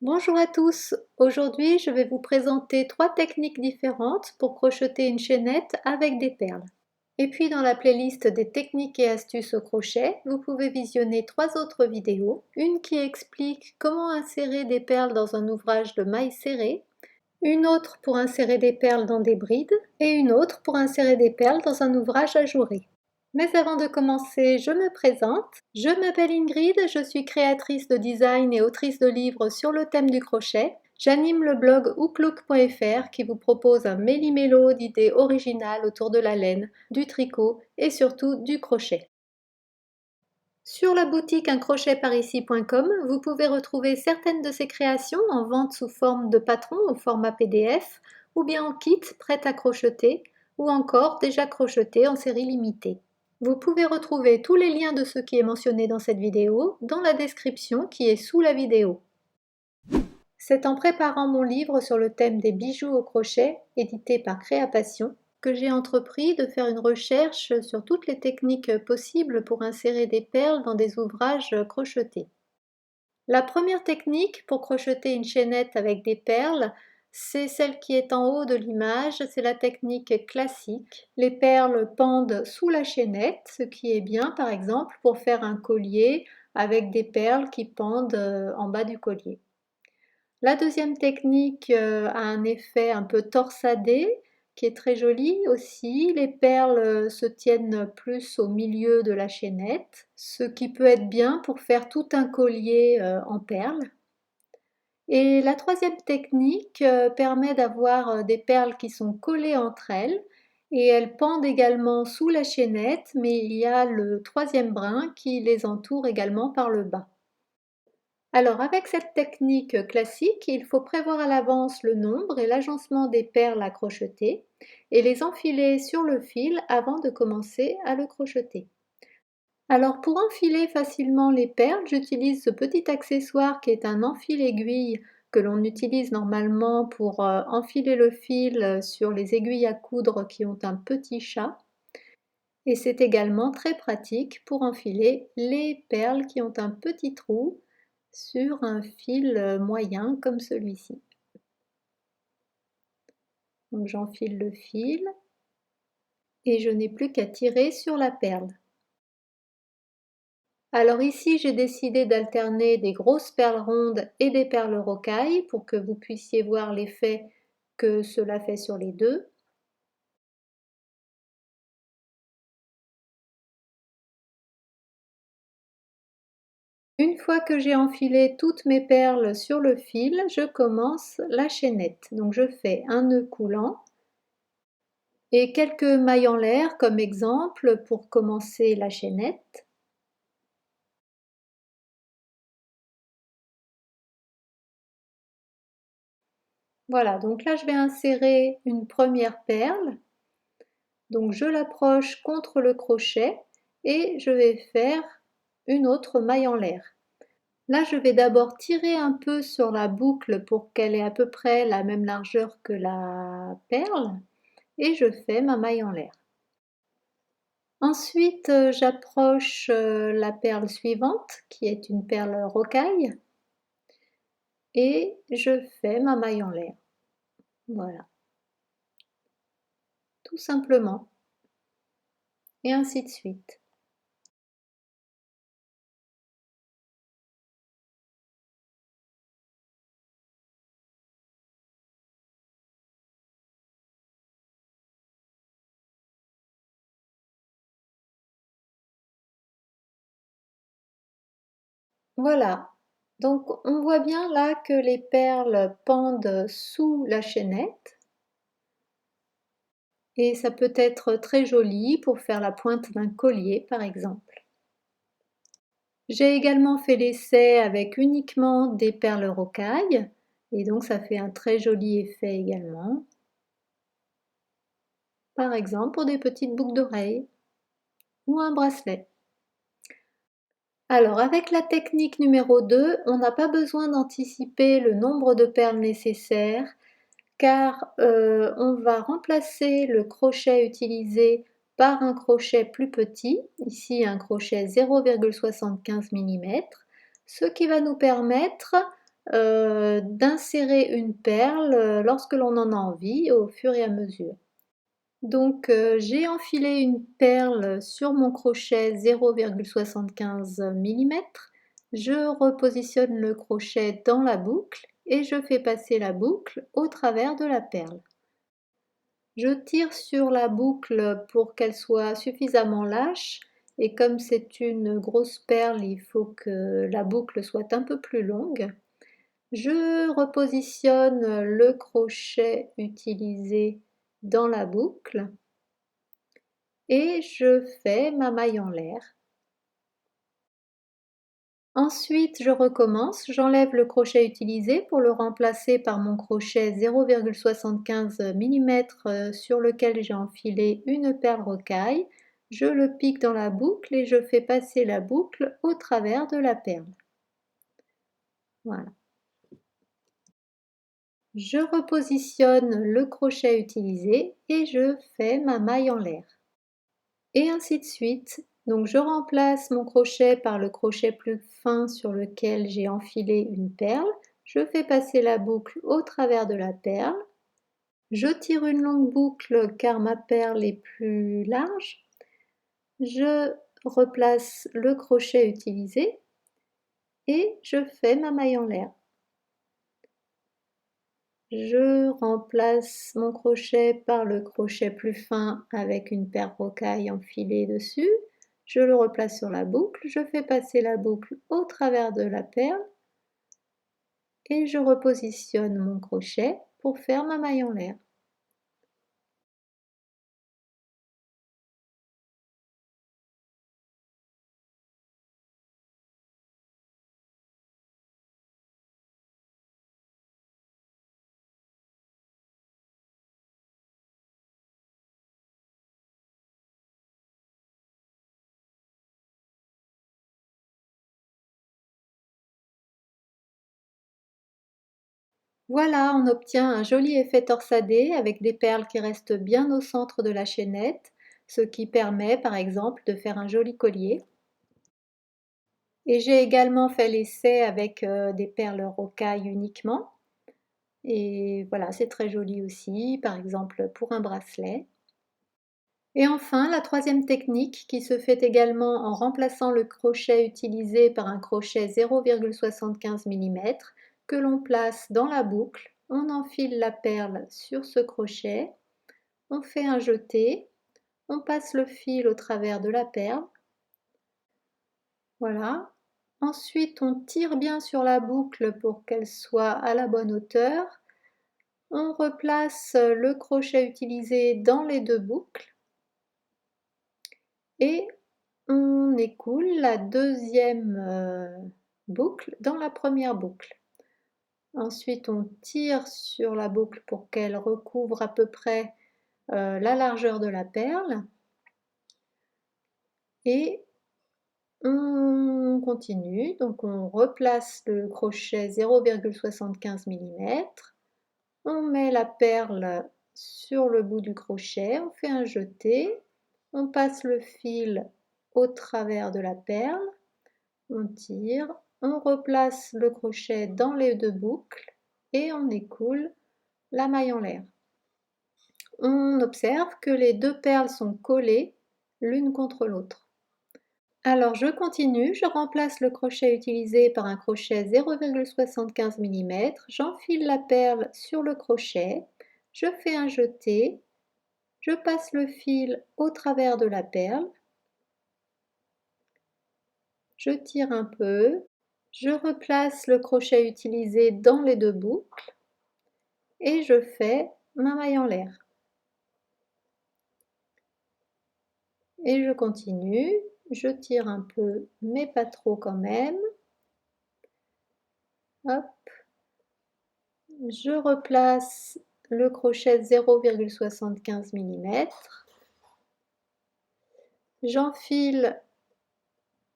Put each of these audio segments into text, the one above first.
Bonjour à tous, aujourd'hui je vais vous présenter 3 techniques différentes pour crocheter une chaînette avec des perles. Et puis dans la playlist des techniques et astuces au crochet, vous pouvez visionner 3 autres vidéos, une qui explique comment insérer des perles dans un ouvrage de mailles serrées, une autre pour insérer des perles dans des brides et une autre pour insérer des perles dans un ouvrage ajouré. Mais avant de commencer, je me présente. Je m'appelle Ingrid, je suis créatrice de design et autrice de livres sur le thème du crochet. J'anime le blog hooklook.fr qui vous propose un méli-mélo d'idées originales autour de la laine, du tricot et surtout du crochet. Sur la boutique uncrochetparici.com, vous pouvez retrouver certaines de ces créations en vente sous forme de patron au format PDF ou bien en kit prêt à crocheter ou encore déjà crocheté en série limitée. Vous pouvez retrouver tous les liens de ce qui est mentionné dans cette vidéo dans la description qui est sous la vidéo. C'est en préparant mon livre sur le thème des bijoux au crochet, édité par Créapassion, que j'ai entrepris de faire une recherche sur toutes les techniques possibles pour insérer des perles dans des ouvrages crochetés. La première technique pour crocheter une chaînette avec des perles, c'est celle qui est en haut de l'image, c'est la technique classique. Les perles pendent sous la chaînette, ce qui est bien par exemple pour faire un collier avec des perles qui pendent en bas du collier. La deuxième technique a un effet un peu torsadé qui est très joli aussi. Les perles se tiennent plus au milieu de la chaînette, ce qui peut être bien pour faire tout un collier en perles. Et la troisième technique permet d'avoir des perles qui sont collées entre elles et elles pendent également sous la chaînette, mais il y a le troisième brin qui les entoure également par le bas. Alors avec cette technique classique, il faut prévoir à l'avance le nombre et l'agencement des perles à crocheter et les enfiler sur le fil avant de commencer à le crocheter. Alors pour enfiler facilement les perles, j'utilise ce petit accessoire qui est un enfile-aiguille que l'on utilise normalement pour enfiler le fil sur les aiguilles à coudre qui ont un petit chat. Et c'est également très pratique pour enfiler les perles qui ont un petit trou sur un fil moyen comme celui-ci. Donc j'enfile le fil et je n'ai plus qu'à tirer sur la perle. Alors ici j'ai décidé d'alterner des grosses perles rondes et des perles rocailles pour que vous puissiez voir l'effet que cela fait sur les deux. Une fois que j'ai enfilé toutes mes perles sur le fil, je commence la chaînette. Donc je fais un nœud coulant et quelques mailles en l'air comme exemple pour commencer la chaînette. Voilà, donc là je vais insérer une première perle. Donc je l'approche contre le crochet et je vais faire une autre maille en l'air. Là je vais d'abord tirer un peu sur la boucle pour qu'elle ait à peu près la même largeur que la perle et je fais ma maille en l'air. Ensuite j'approche la perle suivante qui est une perle rocaille et je fais ma maille en l'air. Voilà. Tout simplement. Et ainsi de suite. Voilà, donc on voit bien là que les perles pendent sous la chaînette et ça peut être très joli pour faire la pointe d'un collier par exemple. J'ai également fait l'essai avec uniquement des perles rocailles et donc ça fait un très joli effet également. Par exemple pour des petites boucles d'oreilles ou un bracelet. Alors avec la technique numéro 2, on n'a pas besoin d'anticiper le nombre de perles nécessaires car on va remplacer le crochet utilisé par un crochet plus petit, ici un crochet 0,75 mm, ce qui va nous permettre d'insérer une perle lorsque l'on en a envie au fur et à mesure. Donc j'ai enfilé une perle sur mon crochet 0,75 mm. Je repositionne le crochet dans la boucle et je fais passer la boucle au travers de la perle. Je tire sur la boucle pour qu'elle soit suffisamment lâche et comme c'est une grosse perle, il faut que la boucle soit un peu plus longue. Je repositionne le crochet utilisé dans la boucle et je fais ma maille en l'air. Ensuite, je recommence, j'enlève le crochet utilisé pour le remplacer par mon crochet 0,75 mm sur lequel j'ai enfilé une perle rocaille. Je le pique dans la boucle et je fais passer la boucle au travers de la perle. Voilà. Je repositionne le crochet utilisé et je fais ma maille en l'air. Et ainsi de suite. Donc je remplace mon crochet par le crochet plus fin sur lequel j'ai enfilé une perle. Je fais passer la boucle au travers de la perle. Je tire une longue boucle car ma perle est plus large. Je replace le crochet utilisé et je fais ma maille en l'air. Je remplace mon crochet par le crochet plus fin avec une perle rocaille enfilée dessus. Je le replace sur la boucle, je fais passer la boucle au travers de la perle et je repositionne mon crochet pour faire ma maille en l'air. Voilà, on obtient un joli effet torsadé avec des perles qui restent bien au centre de la chaînette, ce qui permet par exemple de faire un joli collier. Et j'ai également fait l'essai avec des perles rocaille uniquement. Et voilà, c'est très joli aussi, par exemple pour un bracelet. Et enfin, la troisième technique qui se fait également en remplaçant le crochet utilisé par un crochet 0,75 mm que l'on place dans la boucle. On enfile la perle sur ce crochet, on fait un jeté, on passe le fil au travers de la perle. Voilà. Ensuite, on tire bien sur la boucle pour qu'elle soit à la bonne hauteur. On replace le crochet utilisé dans les deux boucles et on écoule la deuxième boucle dans la première boucle. Ensuite, on tire sur la boucle pour qu'elle recouvre à peu près la largeur de la perle et on continue. Donc, on replace le crochet 0,75 mm. On met la perle sur le bout du crochet, on fait un jeté, on passe le fil au travers de la perle, on tire, on replace le crochet dans les deux boucles et on écoule la maille en l'air. On observe que les deux perles sont collées l'une contre l'autre. Alors je continue, je remplace le crochet utilisé par un crochet 0,75 mm, j'enfile la perle sur le crochet, je fais un jeté, je passe le fil au travers de la perle, je tire un peu, je replace le crochet utilisé dans les deux boucles et je fais ma maille en l'air. Et je continue, je tire un peu mais pas trop quand même. Hop. Je replace le crochet 0,75 mm. J'enfile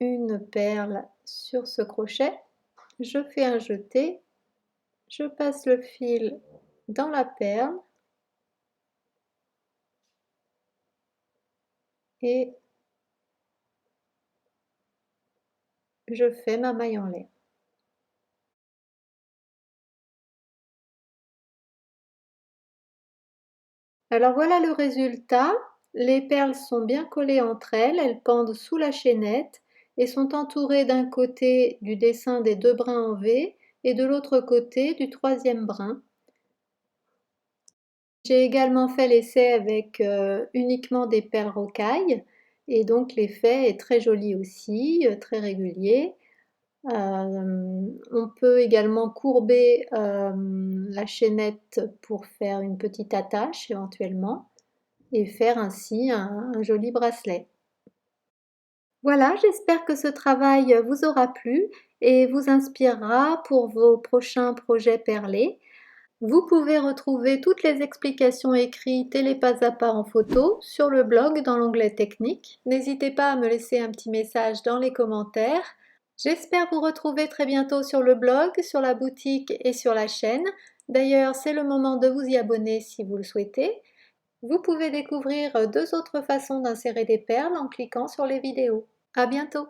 une perle sur ce crochet, je fais un jeté, je passe le fil dans la perle et je fais ma maille en l'air. Alors voilà le résultat. Les perles sont bien collées entre elles, elles pendent sous la chaînette et sont entourées d'un côté du dessin des 2 brins en V et de l'autre côté du 3e brin. J'ai également fait l'essai avec uniquement des perles rocailles et donc l'effet est très joli aussi, très régulier. On peut également courber la chaînette pour faire une petite attache éventuellement et faire ainsi un joli bracelet. Voilà, j'espère que ce travail vous aura plu et vous inspirera pour vos prochains projets perlés. Vous pouvez retrouver toutes les explications écrites et les pas à pas en photo sur le blog dans l'onglet technique. N'hésitez pas à me laisser un petit message dans les commentaires. J'espère vous retrouver très bientôt sur le blog, sur la boutique et sur la chaîne. D'ailleurs, c'est le moment de vous y abonner si vous le souhaitez. Vous pouvez découvrir 2 autres façons d'insérer des perles en cliquant sur les vidéos. À bientôt!